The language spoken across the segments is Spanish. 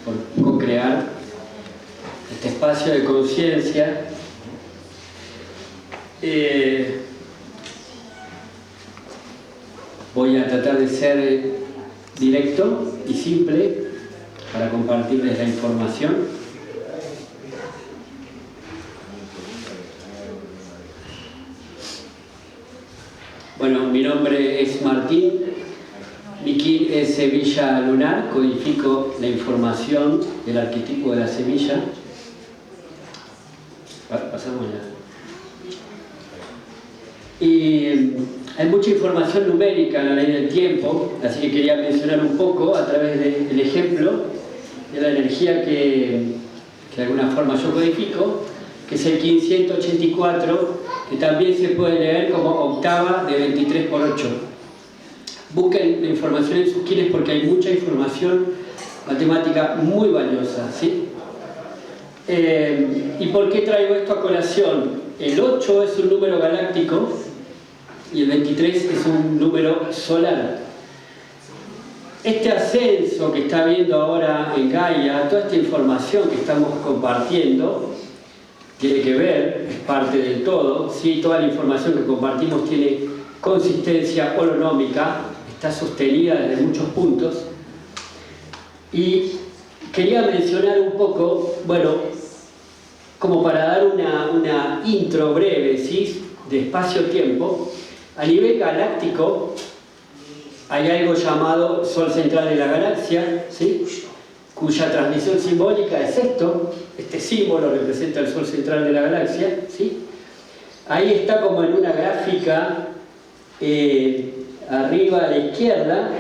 por co-crear este espacio de conciencia. Voy a tratar de ser directo y simple para compartirles la información. Bueno, mi nombre es Martín. Mi kit es Semilla Lunar. Codifico la información del arquetipo de la semilla. Pasamos ya. Y hay mucha información numérica en la ley del tiempo, así que quería mencionar un poco a través del ejemplo de la energía que de alguna forma yo codifico, que es el 1584, que también se puede leer como octava de 23 por 8. Busquen la información en sus kits porque hay mucha información matemática muy valiosa, ¿sí? ¿Y por qué traigo esto a colación? El 8 es un número galáctico y el 23 es un número solar. Este ascenso que está viendo ahora en Gaia, toda esta información que estamos compartiendo, tiene que ver, es parte del todo, ¿sí? Toda la información que compartimos tiene consistencia holonómica, está sostenida desde muchos puntos. Y quería mencionar un poco, bueno, como para dar una intro breve, ¿sí? De espacio-tiempo. A nivel galáctico hay algo llamado Sol central de la galaxia, ¿sí? Cuya transmisión simbólica es esto. Este símbolo representa el Sol central de la galaxia, ¿sí? Ahí está como en una gráfica arriba a la izquierda,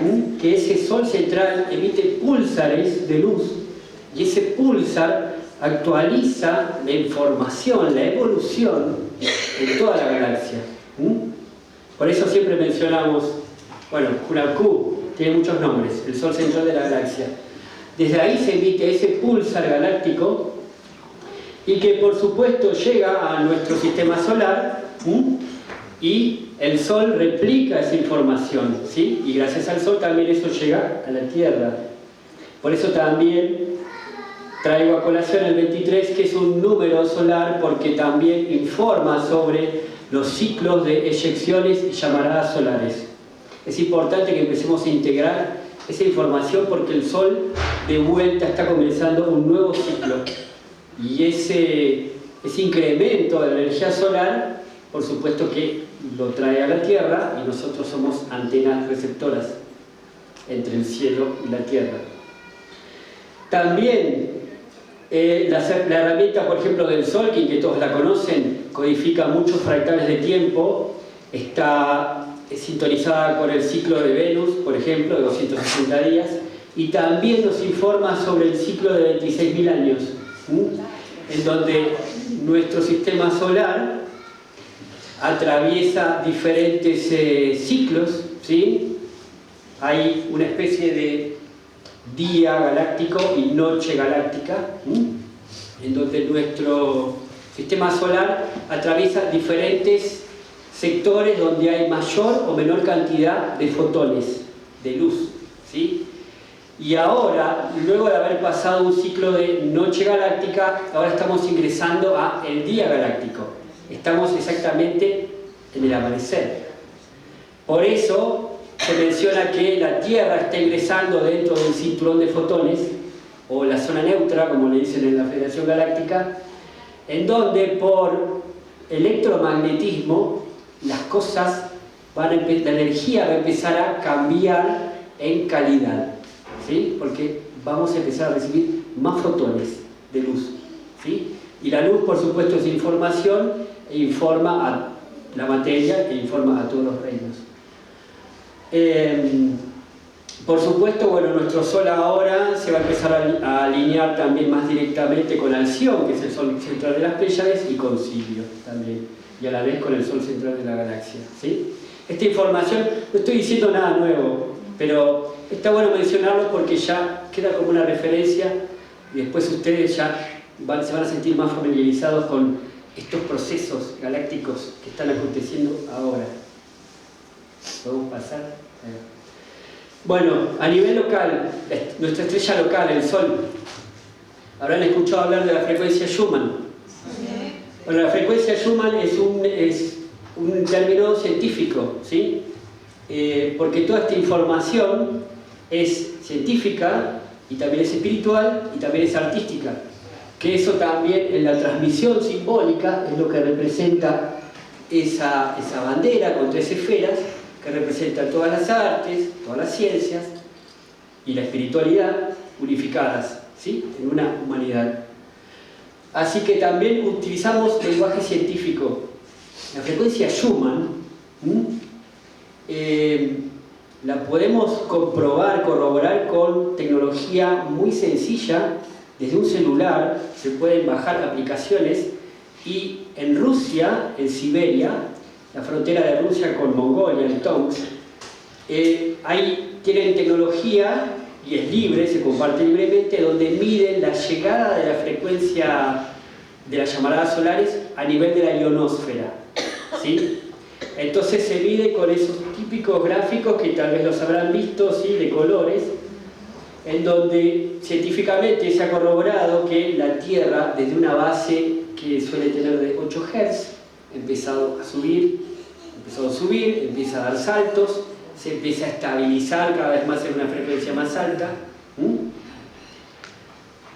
que ese Sol central emite púlsares de luz y ese púlsar actualiza la información, la evolución de toda la galaxia. Por eso siempre mencionamos, bueno, Hunahku tiene muchos nombres, el Sol central de la galaxia. Desde ahí se emite ese púlsar galáctico y que por supuesto llega a nuestro sistema solar y el Sol replica esa información, ¿sí? Y gracias al Sol también eso llega a la Tierra. Por eso también traigo a colación el 23, que es un número solar porque también informa sobre los ciclos de eyecciones y llamaradas solares. Es importante que empecemos a integrar esa información porque el Sol de vuelta está comenzando un nuevo ciclo y ese incremento de la energía solar, por supuesto que lo trae a la Tierra y nosotros somos antenas receptoras entre el cielo y la Tierra. También la herramienta, por ejemplo, del Solking, que todos la conocen, codifica muchos fractales de tiempo, está sintonizada con el ciclo de Venus, por ejemplo, de 260 días, y también nos informa sobre el ciclo de 26.000 años, en donde nuestro sistema solar atraviesa diferentes ciclos, ¿sí? Hay una especie de día galáctico y noche galáctica, en donde nuestro sistema solar atraviesa diferentes sectores donde hay mayor o menor cantidad de fotones de luz, ¿sí? Y ahora, luego de haber pasado un ciclo de noche galáctica, ahora estamos ingresando a el día galáctico. Estamos exactamente en el amanecer. Por eso se menciona que la Tierra está ingresando dentro del cinturón de fotones, o la zona neutra, como le dicen en la Federación Galáctica, en donde por electromagnetismo las cosas la energía va a empezar a cambiar en calidad, ¿sí? Porque vamos a empezar a recibir más fotones de luz, ¿sí? Y la luz, por supuesto, es información e informa a la materia e informa a todos los reinos. Por supuesto, bueno, nuestro Sol ahora se va a empezar a alinear también más directamente con Alción, que es el Sol central de las Pléyades, y con Sirio también, y a la vez con el Sol central de la galaxia, ¿sí? Esta información, no estoy diciendo nada nuevo, pero está bueno mencionarlo porque ya queda como una referencia y después ustedes ya se van a sentir más familiarizados con estos procesos galácticos que están aconteciendo ahora. ¿Podemos pasar? Bueno, a nivel local, nuestra estrella local, el Sol. ¿Habrán escuchado hablar de la frecuencia Schumann? Bueno, la frecuencia Schumann es un término científico, ¿sí? Porque toda esta información es científica y también es espiritual y también es artística. Que eso también en la transmisión simbólica es lo que representa esa bandera con 3 esferas que representa todas las artes, todas las ciencias y la espiritualidad unificadas, ¿sí? En una humanidad. Así que también utilizamos lenguaje científico. La frecuencia Schumann la podemos comprobar, corroborar con tecnología muy sencilla. Desde un celular se pueden bajar aplicaciones y en Rusia, en Siberia, la frontera de Rusia con Mongolia, el Tomsk, tienen tecnología y es libre, se comparte libremente, donde miden la llegada de la frecuencia de las llamaradas solares a nivel de la ionosfera, ¿sí? Entonces se mide con esos típicos gráficos que tal vez los habrán visto, ¿sí? De colores, en donde científicamente se ha corroborado que la Tierra, desde una base que suele tener de 8 Hz, empieza a subir, empieza a dar saltos, se empieza a estabilizar cada vez más en una frecuencia más alta.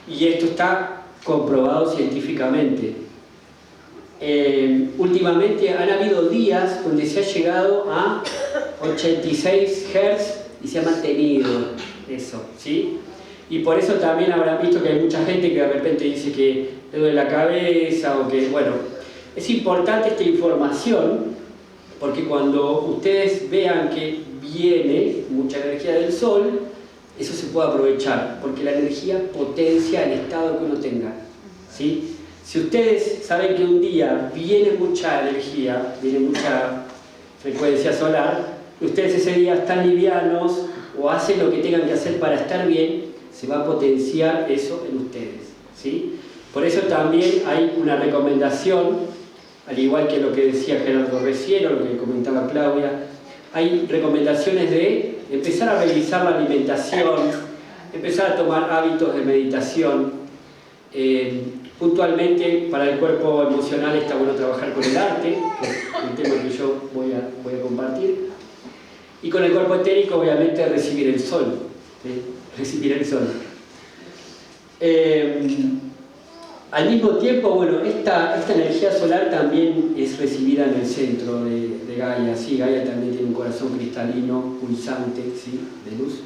Y esto está comprobado científicamente. Últimamente han habido días donde se ha llegado a 86 Hz y se ha mantenido eso, ¿sí? Y por eso también habrán visto que hay mucha gente que de repente dice que le duele la cabeza o que, bueno, es importante esta información porque cuando ustedes vean que viene mucha energía del Sol, eso se puede aprovechar, porque la energía potencia el estado que uno tenga, ¿sí? Si ustedes saben que un día viene mucha energía, viene mucha frecuencia solar, ustedes ese día están livianos o hacen lo que tengan que hacer para estar bien, se va a potenciar eso en ustedes, ¿sí? Por eso también hay una recomendación, al igual que lo que decía Gerardo recién o lo que comentaba Claudia, hay recomendaciones de empezar a revisar la alimentación, empezar a tomar hábitos de meditación. Puntualmente para el cuerpo emocional está bueno trabajar con el arte, que es un tema que yo voy a compartir. Y con el cuerpo etérico, obviamente, recibir el sol. ¿Sí? Recibir el sol. Al mismo tiempo, bueno, esta energía solar también es recibida en el centro de Gaia. Sí, Gaia también tiene un corazón cristalino, pulsante, ¿sí? De luz.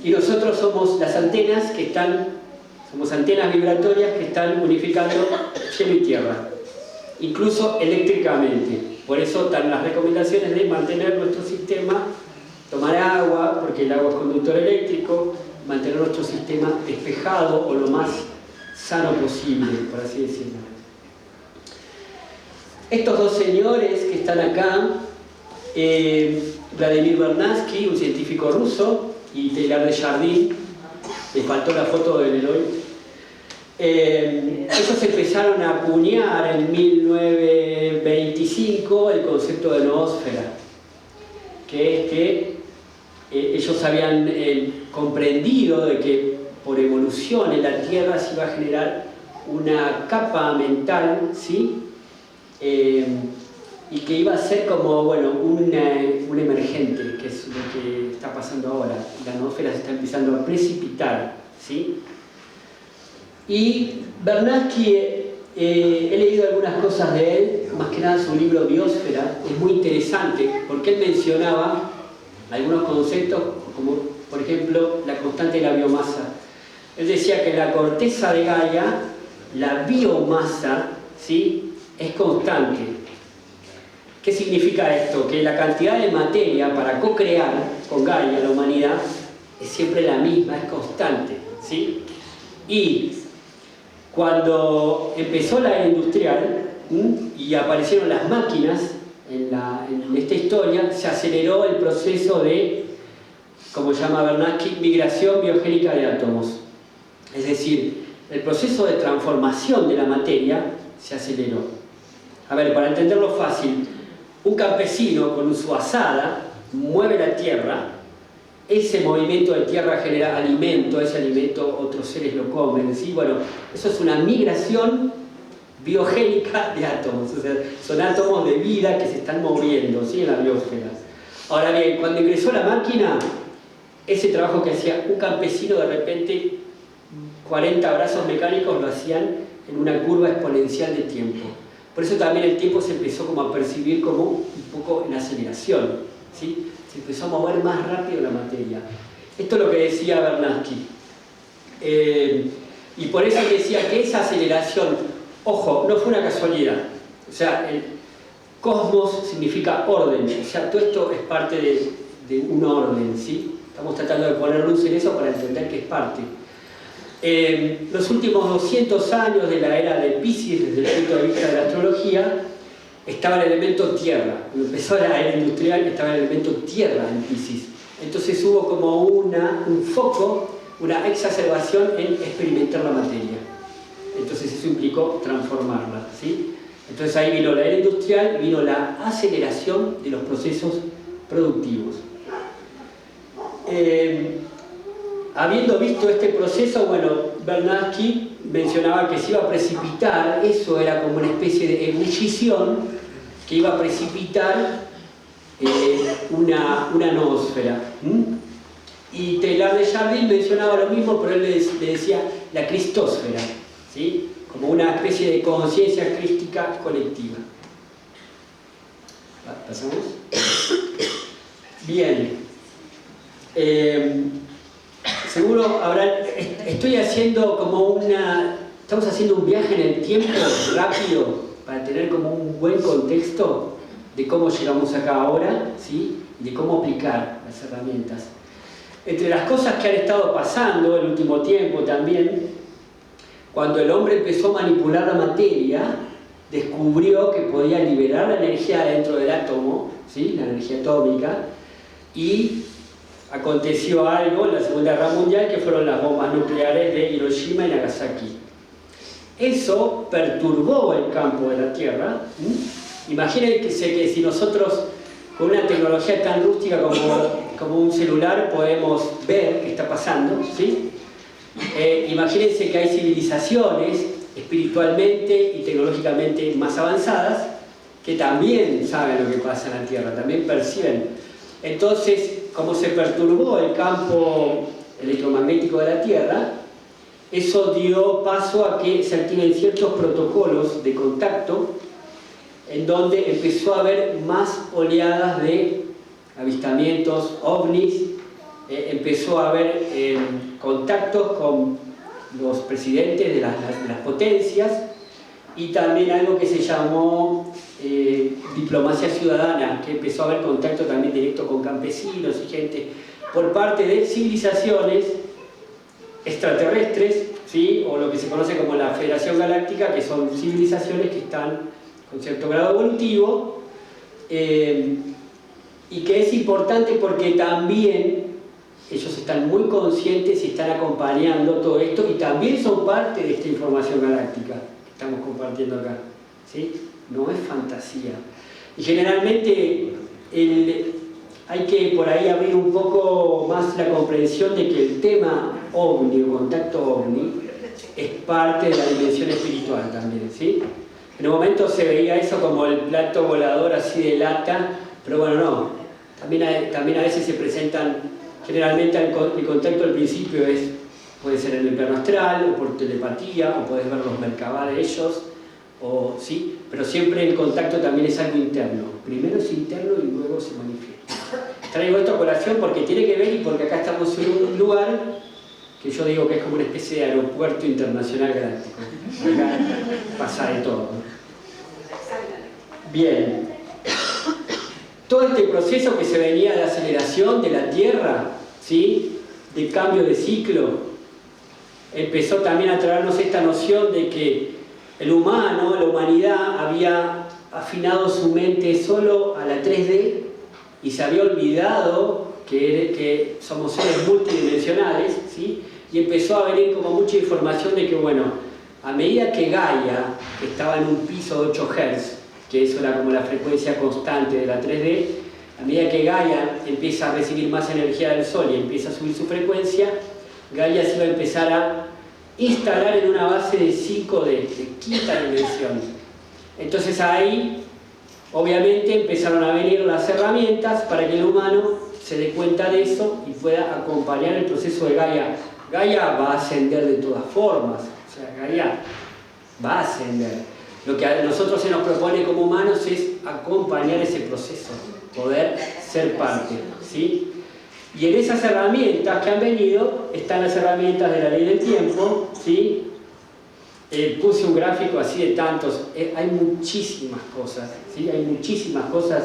Y nosotros somos las antenas que somos antenas vibratorias que están unificando cielo y tierra, incluso eléctricamente. Por eso están las recomendaciones de mantener nuestro sistema, tomar agua, porque el agua es conductor eléctrico, mantener nuestro sistema despejado o lo más sano posible, por así decirlo. Estos dos señores que están acá, Vladimir Vernadsky, un científico ruso, y Teilhard de Chardin, le faltó la foto del Eloy. Ellos empezaron a acuñar en 1925 el concepto de noósfera, que es que ellos habían comprendido de que por evolución en la Tierra se iba a generar una capa mental, ¿sí? Y que iba a ser como, bueno, un emergente, que es lo que está pasando ahora. La noósfera se está empezando a precipitar, ¿sí? Y Vernadsky, he leído algunas cosas de él, más que nada su libro Biosfera, es muy interesante porque él mencionaba algunos conceptos como, por ejemplo, la constante de la biomasa. Él decía que en la corteza de Gaia, la biomasa, ¿sí? Es constante. ¿Qué significa esto? Que la cantidad de materia para co-crear con Gaia, la humanidad, es siempre la misma, es constante, ¿sí? Y cuando empezó la era industrial y aparecieron las máquinas en esta historia, se aceleró el proceso de, como llama Vernadsky, migración biogénica de átomos. Es decir, el proceso de transformación de la materia se aceleró. A ver, para entenderlo fácil, un campesino con su azada, mueve la Tierra, ese movimiento de Tierra genera alimento, ese alimento otros seres lo comen, ¿sí? Bueno, eso es una migración biogénica de átomos, o sea, son átomos de vida que se están moviendo, ¿sí? En la biosfera. Ahora bien, cuando ingresó la máquina, ese trabajo que hacía un campesino, de repente 40 brazos mecánicos lo hacían en una curva exponencial de tiempo. Por eso también el tiempo se empezó como a percibir como un poco en aceleración, ¿sí? Se empezó a mover más rápido la materia. Esto es lo que decía Bernatsky. Y por eso decía que esa aceleración, ojo, no fue una casualidad. O sea, el cosmos significa orden. O sea, todo esto es parte de un orden, ¿sí? Estamos tratando de poner luz en eso para entender que es parte. Los últimos 200 años de la era de Piscis, desde el punto de vista de la astrología, estaba el elemento tierra. Cuando empezó la era industrial, estaba el elemento tierra en Piscis. Entonces hubo como un foco, una exacerbación en experimentar la materia. Entonces eso implicó transformarla, ¿sí? Entonces ahí vino la era industrial, vino la aceleración de los procesos productivos. Habiendo visto este proceso, bueno, Bernatsky mencionaba que se iba a precipitar, eso era como una especie de ebullición que iba a precipitar una noósfera. Y Teilhard de Chardin mencionaba lo mismo, pero él le decía la cristósfera, ¿sí? Como una especie de conciencia crística colectiva. ¿Pasamos? Bien. Seguro estoy haciendo como estamos haciendo un viaje en el tiempo rápido para tener como un buen contexto de cómo llegamos acá ahora, ¿sí? Y de cómo aplicar las herramientas. Entre las cosas que han estado pasando el último tiempo también, cuando el hombre empezó a manipular la materia, descubrió que podía liberar la energía dentro del átomo, ¿sí? La energía atómica, y aconteció algo en la Segunda Guerra Mundial, que fueron las bombas nucleares de Hiroshima y Nagasaki. Eso perturbó el campo de la Tierra. Imagínense que si nosotros, con una tecnología tan rústica como un celular, podemos ver qué está pasando, ¿sí? Imagínense que hay civilizaciones espiritualmente y tecnológicamente más avanzadas que también saben lo que pasa en la Tierra, también perciben. Entonces, como se perturbó el campo electromagnético de la Tierra, eso dio paso a que se activen ciertos protocolos de contacto en donde empezó a haber más oleadas de avistamientos ovnis, empezó a haber contactos con los presidentes de las potencias y también algo que se llamó diplomacia ciudadana, que empezó a haber contacto también directo con campesinos y gente por parte de civilizaciones extraterrestres, ¿sí? O lo que se conoce como la Federación Galáctica, que son civilizaciones que están con cierto grado evolutivo y que es importante porque también ellos están muy conscientes y están acompañando todo esto y también son parte de esta información galáctica que estamos compartiendo acá, ¿sí? No es fantasía. Y generalmente hay que por ahí abrir un poco más la comprensión de que el tema ovni o contacto ovni es parte de la dimensión espiritual también, ¿sí? En un momento se veía eso como el plato volador así de lata, pero bueno, no. También a veces se presentan, generalmente el contacto al principio puede ser en el plano astral, o por telepatía, o puedes ver los Merkabah de ellos, ¿sí? Pero siempre el contacto también es algo interno. Primero es interno y luego se manifiesta. Traigo esto a colación porque tiene que ver y porque acá estamos en un lugar que yo digo que es como una especie de aeropuerto internacional galáctico. Acá pasa de todo. Bien. Todo este proceso que se venía de aceleración de la Tierra, ¿sí? De cambio de ciclo, empezó también a traernos esta noción de que el humano, la humanidad, había afinado su mente solo a la 3D y se había olvidado que somos seres multidimensionales, ¿sí? Y empezó a venir como mucha información de que, bueno, a medida que Gaia, que estaba en un piso de 8 Hz, que eso era como la frecuencia constante de la 3D, a medida que Gaia empieza a recibir más energía del Sol y empieza a subir su frecuencia, Gaia se va a empezar a instalar en una base de 5 de quinta dimensión. Entonces ahí, obviamente, empezaron a venir las herramientas para que el humano se dé cuenta de eso y pueda acompañar el proceso de Gaia. Gaia va a ascender de todas formas, o sea, Gaia va a ascender. Lo que a nosotros se nos propone como humanos es acompañar ese proceso, poder ser parte, ¿sí? Y en esas herramientas que han venido están las herramientas de la ley del tiempo, ¿sí? Puse un gráfico así de tantos, hay muchísimas cosas, ¿sí? Hay muchísimas cosas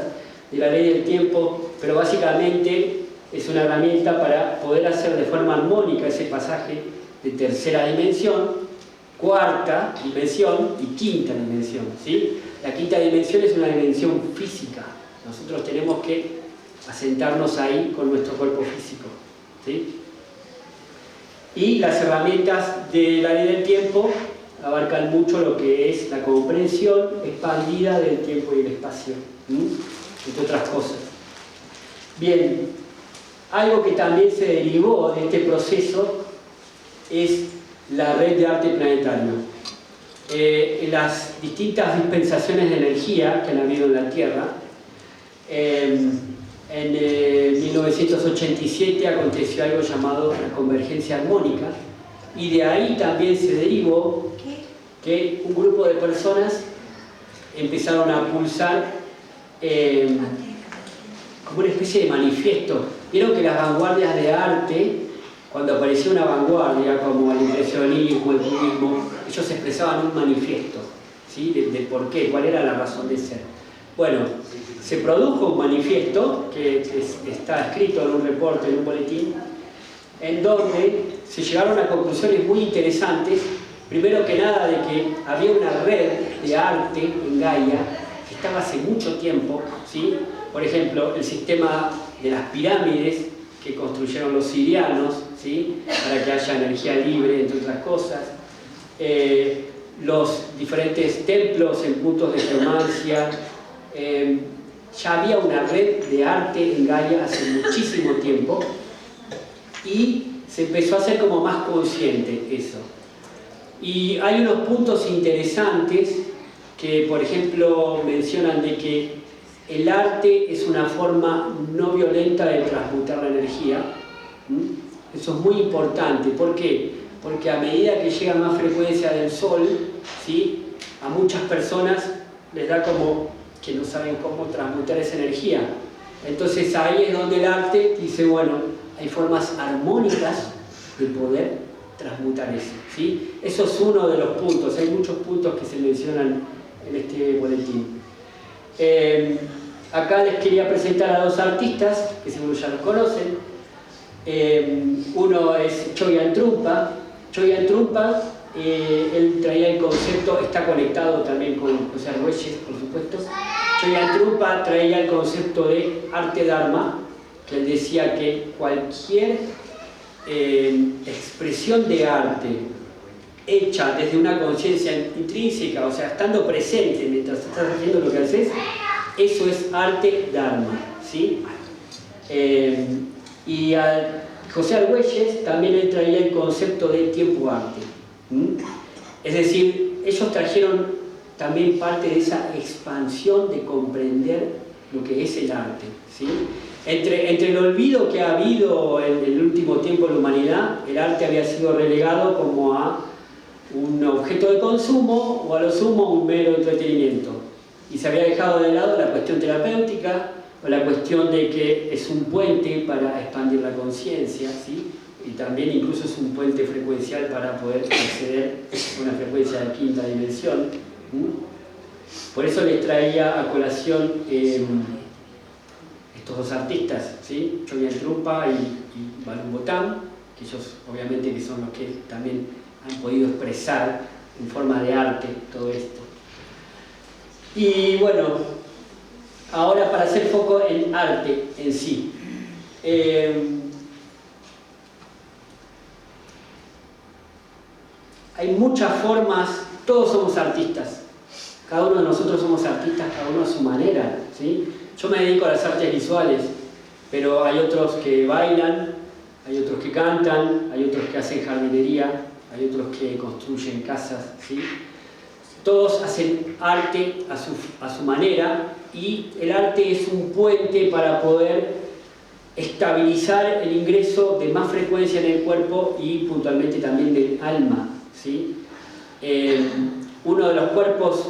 de la ley del tiempo, pero básicamente es una herramienta para poder hacer de forma armónica ese pasaje de tercera dimensión, cuarta dimensión y quinta dimensión, ¿sí? La quinta dimensión es una dimensión física. Nosotros tenemos que asentarnos ahí con nuestro cuerpo físico, ¿sí? Y las herramientas de la ley del tiempo abarcan mucho lo que es la comprensión expandida del tiempo y el espacio, entre otras cosas. Bien, algo que también se derivó de este proceso es la red de arte planetario. En las distintas dispensaciones de energía que han habido en la Tierra, en 1987 aconteció algo llamado la convergencia armónica, y de ahí también se derivó que un grupo de personas empezaron a pulsar como una especie de manifiesto. Vieron que las vanguardias de arte, cuando apareció una vanguardia como el impresionismo, el cubismo, ellos expresaban un manifiesto, ¿sí? de por qué, cuál era la razón de ser. Bueno, se produjo un manifiesto que está escrito en un reporte, en un boletín, en donde se llegaron a conclusiones muy interesantes. Primero que nada, de que había una red de arte en Gaia que estaba hace mucho tiempo, ¿sí? Por ejemplo, el sistema de las pirámides que construyeron los sirianos, ¿sí? Para que haya energía libre, entre otras cosas. Los diferentes templos en puntos de geomancia. Ya había una red de arte en Gaia hace muchísimo tiempo y se empezó a hacer como más consciente eso. Y hay unos puntos interesantes que, por ejemplo, mencionan de que el arte es una forma no violenta de transmutar la energía. Eso es muy importante. ¿Por qué? Porque a medida que llega más frecuencia del Sol, ¿sí? A muchas personas les da como que no saben cómo transmutar esa energía. Entonces ahí es donde el arte dice, bueno, hay formas armónicas de poder transmutar eso, ¿sí? Eso es uno de los puntos. Hay muchos puntos que se mencionan en este boletín. Acá les quería presentar a dos artistas que seguro ya los conocen. Uno es Choyan Trungpa. Choyan Trungpa, él traía el concepto, está conectado también con José Argüelles, por supuesto. Choyan Trungpa traía el concepto de arte dharma, que él decía que cualquier expresión de arte hecha desde una conciencia intrínseca, o sea, estando presente mientras estás haciendo lo que haces, eso es arte dharma, ¿sí? Y a José Argüelles también él traía el concepto de tiempo-arte. Es decir, ellos trajeron también parte de esa expansión de comprender lo que es el arte, ¿sí? Entre el olvido que ha habido en el último tiempo en la humanidad, el arte había sido relegado como a un objeto de consumo o a lo sumo un mero entretenimiento. Y se había dejado de lado la cuestión terapéutica o la cuestión de que es un puente para expandir la conciencia, ¿sí? Y también incluso es un puente frecuencial para poder acceder a una frecuencia de quinta dimensión. Por eso les traía a colación estos dos artistas, ¿sí? Choyan Trungpa y Balum Botán, que ellos obviamente que son los que también han podido expresar en forma de arte todo esto. Y bueno, ahora para hacer foco en arte en sí. Hay muchas formas, todos somos artistas. Cada uno de nosotros somos artistas, cada uno a su manera, ¿sí? Yo me dedico a las artes visuales, pero hay otros que bailan, hay otros que cantan, hay otros que hacen jardinería, hay otros que construyen casas, ¿sí? Todos hacen arte a su manera, y el arte es un puente para poder estabilizar el ingreso de más frecuencia en el cuerpo y puntualmente también del alma, ¿sí? Uno de los cuerpos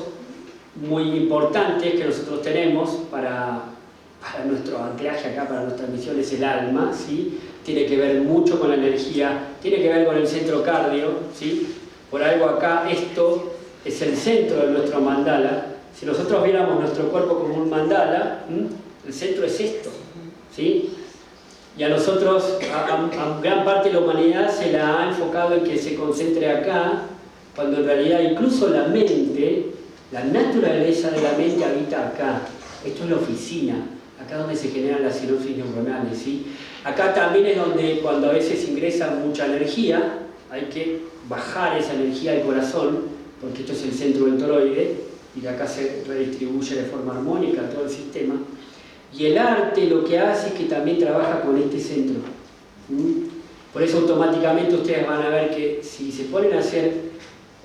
muy importantes que nosotros tenemos para nuestro anclaje acá, para nuestra misión, es el alma, ¿sí? Tiene que ver mucho con la energía, tiene que ver con el centro cardio, ¿sí? Por algo acá esto es el centro de nuestro mandala. Si nosotros viéramos nuestro cuerpo como un mandala, el centro es esto, ¿sí? Y a nosotros, a gran parte de la humanidad se la ha enfocado en que se concentre acá, cuando en realidad incluso la mente, la naturaleza de la mente habita acá. Esto es la oficina, acá donde se generan las sinapsis neuronales, ¿sí? Acá también es donde, cuando a veces ingresa mucha energía, hay que bajar esa energía al corazón, porque esto es el centro del toroide, y de acá se redistribuye de forma armónica a todo el sistema. Y el arte lo que hace es que también trabaja con este centro. Por eso automáticamente ustedes van a ver que si se ponen a hacer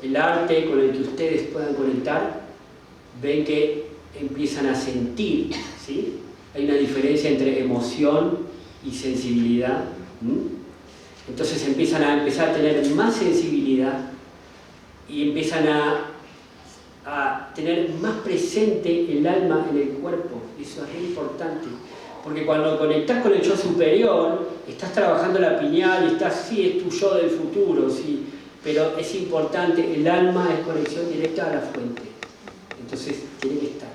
el arte con el que ustedes puedan conectar, ven que empiezan a sentir, ¿sí? Hay una diferencia entre emoción y sensibilidad. Entonces empiezan a tener más sensibilidad y empiezan a tener más presente el alma en el cuerpo. Eso es muy importante, porque cuando conectás con el yo superior, estás trabajando la pineal y estás, sí, es tu yo del futuro, sí, pero es importante, el alma es conexión directa a la fuente, entonces tiene que estar.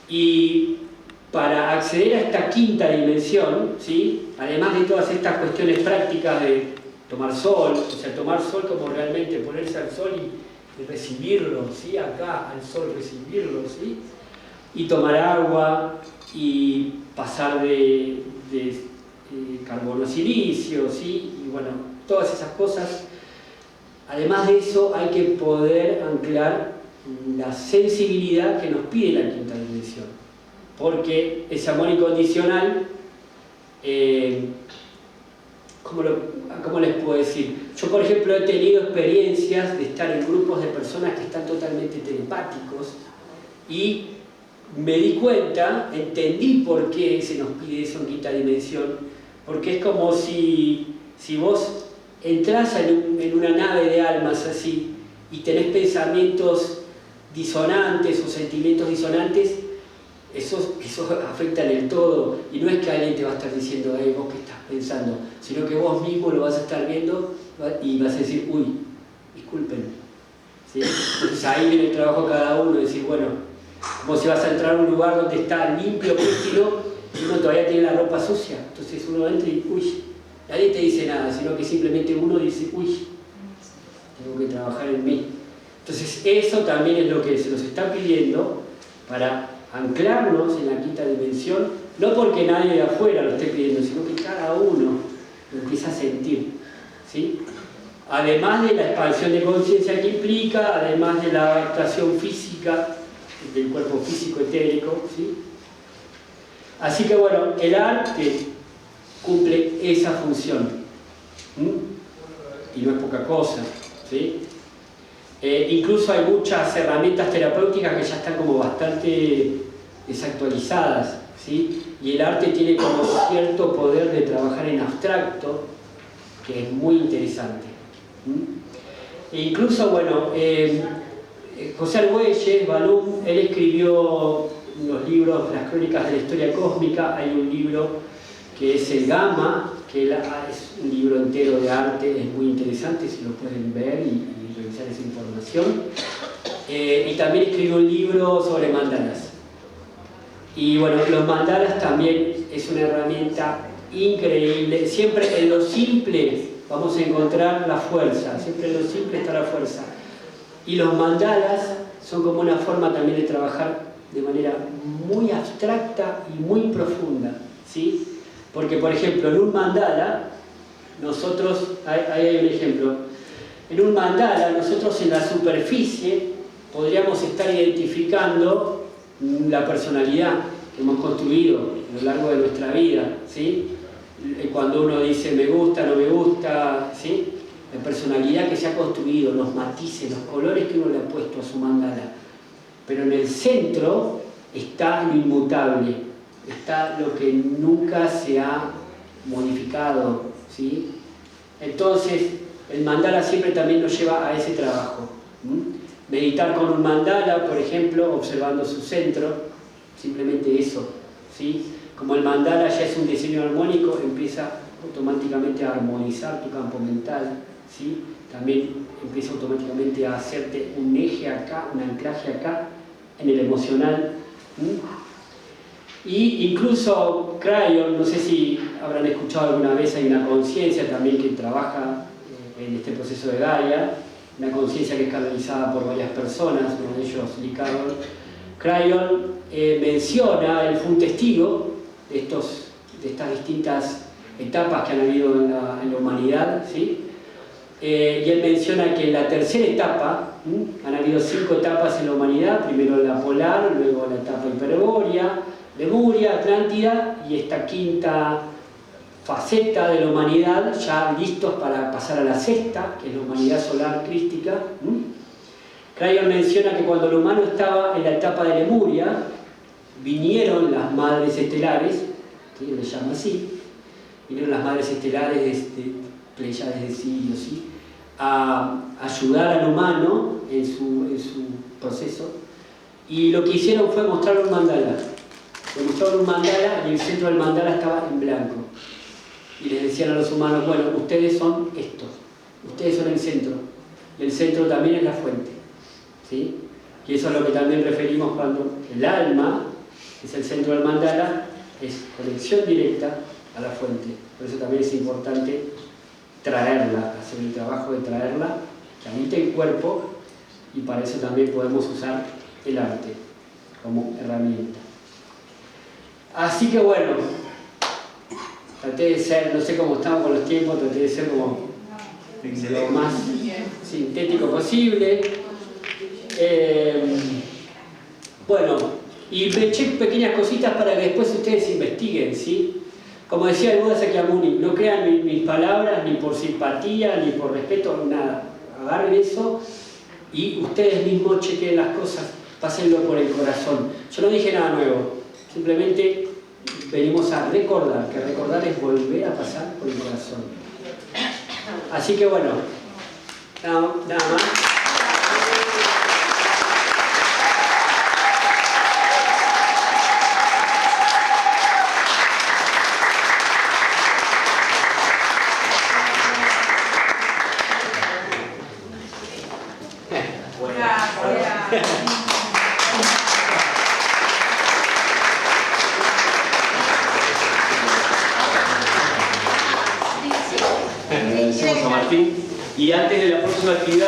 Y para acceder a esta quinta dimensión, ¿sí? Además de todas estas cuestiones prácticas de tomar sol, o sea, tomar sol como realmente ponerse al sol y recibirlo, ¿sí? Acá al sol recibirlo, ¿sí? Y tomar agua y pasar de carbono a silicio, ¿sí? Y bueno, todas esas cosas. Además de eso, hay que poder anclar la sensibilidad que nos pide la quinta dimensión, porque ese amor incondicional, ¿cómo les puedo decir? Yo, por ejemplo, he tenido experiencias de estar en grupos de personas que están totalmente telepáticos, y me di cuenta, entendí por qué se nos pide eso en quinta dimensión, porque es como si vos entras en una nave de almas así y tenés pensamientos disonantes o sentimientos disonantes, eso afecta en el todo, y no es que alguien te va a estar diciendo, vos qué estás pensando, sino que vos mismo lo vas a estar viendo y vas a decir, uy, disculpen, ¿sí? Entonces ahí viene el trabajo de cada uno, decir, bueno, como si vas a entrar a un lugar donde está limpio, prístino, y uno todavía tiene la ropa sucia, entonces uno entra y, uy, nadie te dice nada, sino que simplemente uno dice, uy, tengo que trabajar en mí. Entonces eso también es lo que se nos está pidiendo para anclarnos en la quinta dimensión, no porque nadie de afuera lo esté pidiendo, sino que cada uno lo empieza a sentir, ¿sí? Además de la expansión de conciencia que implica, además de la adaptación física del cuerpo físico etérico, ¿sí? Así que bueno, el arte cumple esa función, y no es poca cosa, ¿sí? Incluso hay muchas herramientas terapéuticas que ya están como bastante desactualizadas, ¿sí? Y el arte tiene como cierto poder de trabajar en abstracto, que es muy interesante. E incluso, bueno, José Argüelles, Balum, él escribió los libros, las crónicas de la historia cósmica. Hay un libro que es el Gamma, que es un libro entero de arte, es muy interesante, si lo pueden ver y revisar esa información. Y también escribió un libro sobre mandalas. Y bueno, los mandalas también es una herramienta increíble. Siempre en lo simple vamos a encontrar la fuerza, siempre en lo simple está la fuerza. Y los mandalas son como una forma también de trabajar de manera muy abstracta y muy profunda, ¿sí? Porque, por ejemplo, en un mandala, nosotros, ahí hay un ejemplo, en un mandala nosotros en la superficie podríamos estar identificando la personalidad, que hemos construido a lo largo de nuestra vida, ¿sí? Cuando uno dice me gusta, no me gusta, ¿sí? La personalidad que se ha construido, los matices, los colores que uno le ha puesto a su mandala. Pero en el centro está lo inmutable, está lo que nunca se ha modificado, ¿sí? Entonces, el mandala siempre también nos lleva a ese trabajo. Meditar con un mandala, por ejemplo, observando su centro, simplemente eso, ¿sí? Como el mandala ya es un diseño armónico, empieza automáticamente a armonizar tu campo mental, ¿sí? También empieza automáticamente a hacerte un eje acá, un anclaje acá, en el emocional. Y incluso Crayon, no sé si habrán escuchado alguna vez, hay una conciencia también que trabaja en este proceso de Gaia, una conciencia que es canalizada por varias personas, uno de ellos Lee Carroll. Crayon menciona, él fue un testigo de estas distintas etapas que han habido en la humanidad, ¿sí? Y él menciona que en la tercera etapa, han habido 5 etapas en la humanidad, primero la polar, luego la etapa hiperbórea, Lemuria, Atlántida, y esta quinta faceta de la humanidad, ya listos para pasar a la sexta, que es la humanidad solar crística. Crayon menciona que cuando el humano estaba en la etapa de Lemuria, vinieron las madres estelares, ¿sí? Les llama así, vinieron las madres estelares de Pleiades de Sirio, ¿sí? A ayudar al humano en su proceso, y lo que hicieron fue mostrar un mandala. Le mostraron un mandala y el centro del mandala estaba en blanco. Y les decían a los humanos, bueno, ustedes son estos, ustedes son el centro, y el centro también es la fuente, ¿sí? Y eso es lo que también referimos cuando el alma, que es el centro del mandala, es conexión directa a la fuente. Por eso también es importante traerla, hacer el trabajo de traerla, que habite el cuerpo, y para eso también podemos usar el arte como herramienta. Así que bueno, traté de ser, no sé cómo estamos con los tiempos, traté de ser como lo más sintético posible. Bueno, y me eché pequeñas cositas para que después ustedes investiguen, ¿sí? Como decía el Buda Sakyamuni, no crean mis palabras ni por simpatía, ni por respeto, nada. Agarren eso y ustedes mismos chequen las cosas, pásenlo por el corazón. Yo no dije nada nuevo, simplemente venimos a recordar, que recordar es volver a pasar por el corazón. Así que bueno, nada más. Agradecemos a Martín. Y antes de la próxima actividad